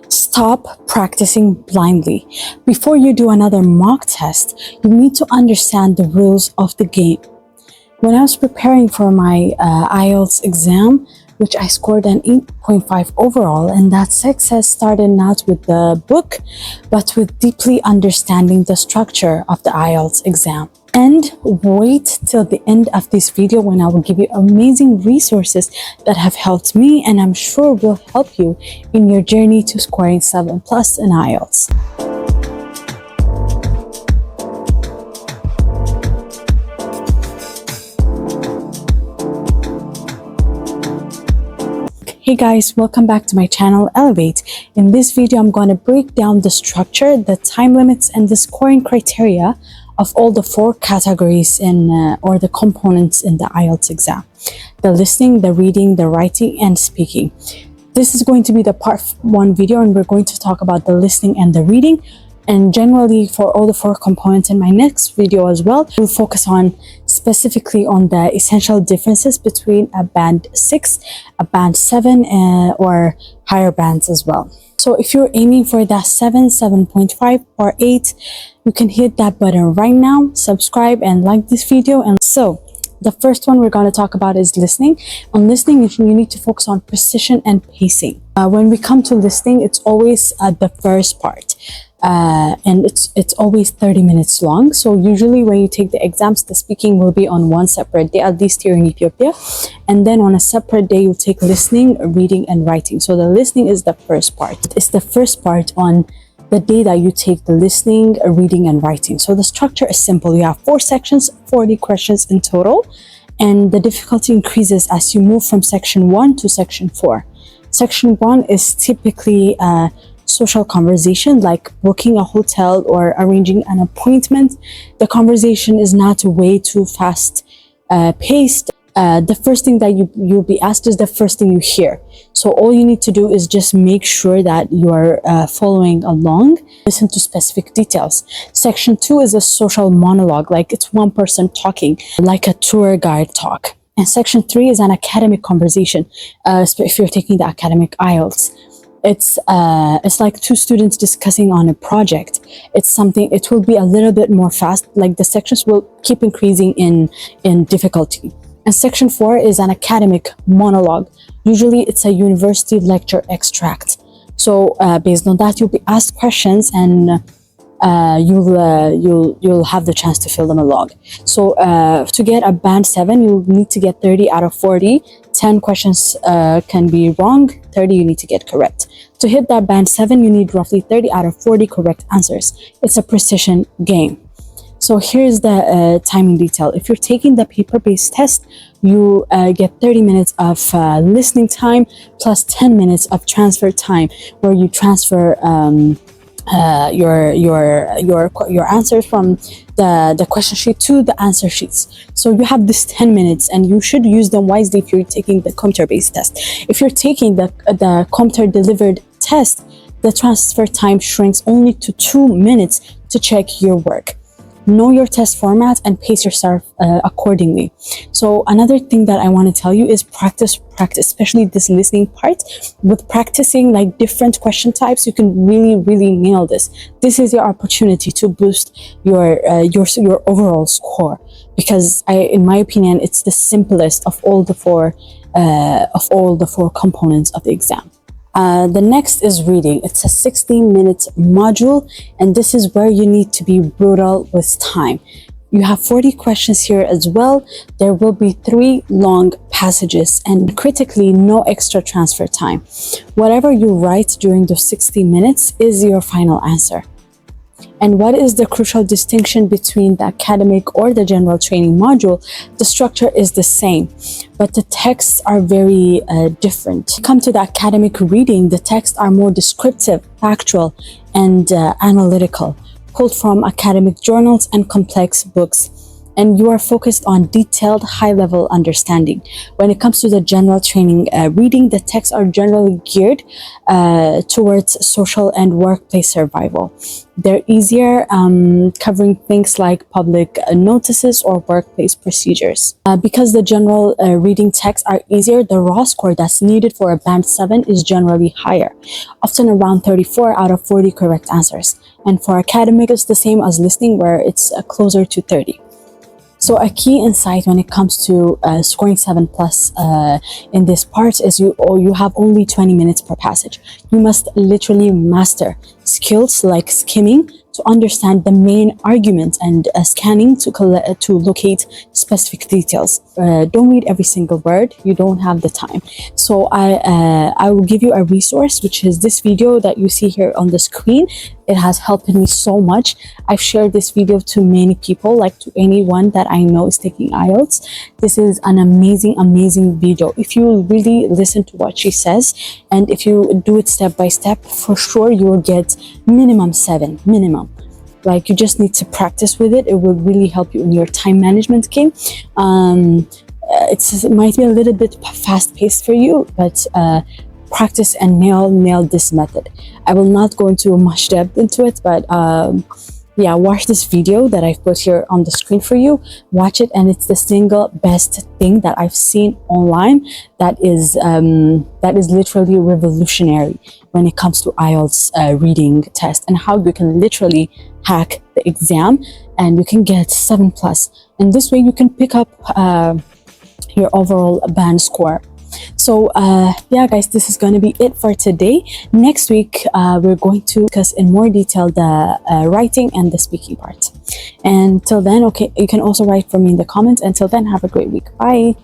Stop practicing blindly. Before you do another mock test, you need to understand the rules of the game. When I was preparing for my IELTS exam, which I scored an 8.5 overall, and that success started not with the book, but with deeply understanding the structure of the IELTS exam. And wait till the end of this video when I will give you amazing resources that have helped me and I'm sure will help you in your journey to scoring 7+ in IELTS. Hey guys, welcome back to my channel El-levate. In this video, I'm going to break down the structure, the time limits, and the scoring criteria of all the 4 categories or the components in the IELTS exam. The listening, the reading, the writing, and speaking. This is going to be the part 1 video, and we're going to talk about the listening and the reading. And generally for all the 4 components in my next video as well, we'll focus on specifically on the essential differences between a band 6, a band 7, or higher bands as well. So if you're aiming for that 7, 7.5 or 8, you can hit that button right now, subscribe and like this video. And so the first one we're going to talk about is listening. On listening, you need to focus on precision and pacing. When we come to listening, it's always the first part. And it's always 30 minutes long. So usually when you take the exams, the speaking will be on one separate day, at least here in Ethiopia. And then on a separate day, you'll take listening, reading, and writing. So the listening is the first part. It's the first part on the day that you take the listening, reading, and writing. So the structure is simple. You have 4 sections, 40 questions in total. And the difficulty increases as you move from section 1 to section 4. Section 1 is typically social conversation, like booking a hotel or arranging an appointment. The conversation is not way too fast paced. The first thing that you'll be asked is the first thing you hear. So all you need to do is just make sure that you are following along, listen to specific details. Section 2 is a social monologue, like it's one person talking, like a tour guide talk. And section 3 is an academic conversation, if you're taking the academic IELTS. It's like 2 students discussing on a project. It will be a little bit more fast, like the sections will keep increasing in difficulty. And section 4 is an academic monologue. Usually it's a university lecture extract. So based on that, you'll be asked questions and you'll have the chance to fill them along. So to get a band 7, you'll need to get 30 out of 40. 10 questions can be wrong, 30 you need to get correct. To hit that band 7, you need roughly 30 out of 40 correct answers. It's a precision game. So here's the timing detail. If you're taking the paper-based test, you get 30 minutes of listening time plus 10 minutes of transfer time, where you transfer your answers from the question sheet to the answer sheets. So you have this 10 minutes and you should use them wisely if you're taking the computer-based test. If you're taking the computer-delivered test, the transfer time shrinks only to 2 minutes to check your work. Know your test format and pace yourself accordingly. So another thing that I want to tell you is practice, especially this listening part. With practicing like different question types, you can really nail this. This is your opportunity to boost your overall score, because in my opinion, it's the simplest of all the 4 components of the exam. The next is reading. It's a 16-minute module, and this is where you need to be brutal with time. You have 40 questions here as well. There will be 3 long passages and critically no extra transfer time. Whatever you write during those 60 minutes is your final answer. And what is the crucial distinction between the academic or the general training module? The structure is the same, but the texts are very different. Come to the academic reading, the texts are more descriptive, factual, and analytical, pulled from academic journals and complex books. and you are focused on detailed, high-level understanding. When it comes to the general training reading, the texts are generally geared towards social and workplace survival. They're easier, covering things like public notices or workplace procedures. Because the general reading texts are easier, the raw score that's needed for a band 7 is generally higher, often around 34 out of 40 correct answers. And for academic, it's the same as listening, where it's closer to 30. So a key insight when it comes to scoring 7 plus in this part is you have only 20 minutes per passage. You must literally master skills like skimming to understand the main argument, and scanning to locate specific details. Don't read every single word. You don't have the time. So I will give you a resource, which is this video that you see here on the screen. It has helped me so much. I've shared this video to many people, like to anyone that I know is taking IELTS. This is an amazing video. If you really listen to what she says, and if you do it step by step, for sure you will get minimum 7, minimum. Like, you just need to practice with it. It will really help you in your time management game. It might be a little bit fast-paced for you, but practice and nail this method. I will not go into much depth into it, but yeah, watch this video that I've put here on the screen for you. Watch it, and it's the single best thing that I've seen online that is literally revolutionary when it comes to IELTS reading test, and how you can literally hack the exam and you can get 7 plus. And this way you can pick up your overall band score. So yeah guys, this is going to be it for today. Next week we're going to discuss in more detail the writing and the speaking part. And till then, okay, you can also write for me in the comments. Until then, have a great week. Bye.